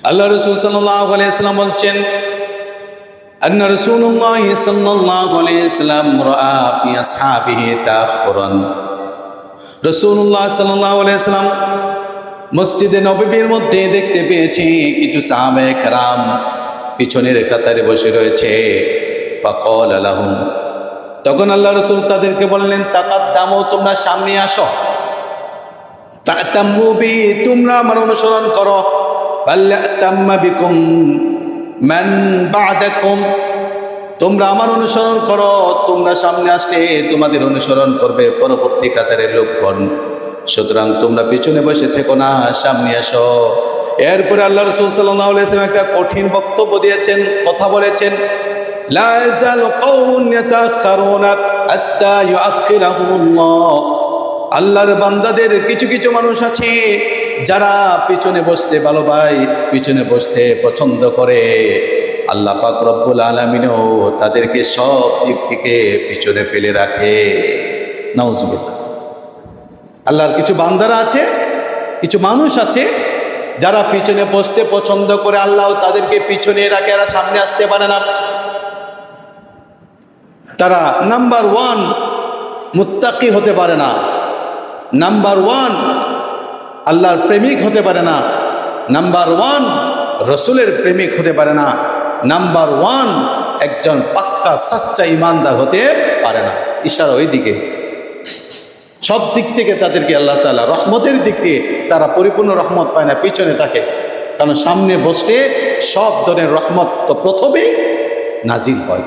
আল্লাহ রাসূল সাল্লাল্লাহু আলাইহি ওয়াসাল্লাম বলছেন, আন্না রাসূলুল্লাহ সাল্লাল্লাহু আলাইহি ওয়াসাল্লাম রাআ ফি আসহাবিহি তাআখুরান। রাসূলুল্লাহ সাল্লাল্লাহু আলাইহি ওয়াসাল্লাম মসজিদে নববীর মধ্যে দেখতে পেয়েছি কিছু সাহাবায়ে কেরাম পিছনের কাতারে বসে রয়েছে। ফাকাল লাহুম, তখন আল্লাহ রাসূল তাদেরকে বললেন, তাকাদ্দামু, তোমরা সামনে আসো। তা'তাম্মু বি, তোমরা আমার অনুসরণ করো। ফাল্যাতাম্মা বিকুম মান বা'দাকুম, তোমরা আমার অনুসরণ করো। তোমরা সামনে আসলে তোমাদের অনুসরণ করবে পরবর্তী কাতারের লোকগণ। সুতরাং তোমরা পিছনে বসে থেকো না, সামনে আসো। এরপরে আল্লাহ রাসূল সাল্লাল্লাহু আলাইহি ওয়াসাল্লাম একটা কঠিন বক্তব্য দিয়েছেন, কথা বলেছেন। লা ইয়াজালু কওমুন ইয়াতাআখারুনা হাত্তা ইউআখিরাহুমুল্লাহ। আল্লাহর বান্দাদের কিছু কিছু মানুষ আছে যারা পিছনে বসতে ভালো পায়, পিছনে বসতে পছন্দ করে। আল্লাহ পাক রব্বুল আলামিনও তাদেরকে সব দিক থেকে পিছনে ফেলে রাখে। নাউজুবিল্লাহ। আল্লাহর কিছু বান্দারা আছে, কিছু মানুষ আছে যারা পিছনে বসতে পছন্দ করে, আল্লাহ তাদেরকে পিছনে রাখে, এরা সামনে আসতে পারে না। তারা নাম্বার 1 মুত্তাকি হতে পারে না, নাম্বার 1 আল্লাহর প্রেমিক হতে পারে না, নাম্বার 1 রসুলের প্রেমিক হতে পারে না, নাম্বার 1 একজন পাক্কা সাচ্চা ইমানদার হতে পারে না। ইশারা ওই দিকে, সব দিক থেকে তাদেরকে আল্লাহ তাআলা রহমতের দিক দিয়ে তারা পরিপূর্ণ রহমত পায় না, পিছনে থাকে। কারণ সামনে বসলে সব ধরনের রহমত তো প্রথমেই নাজিল হয়।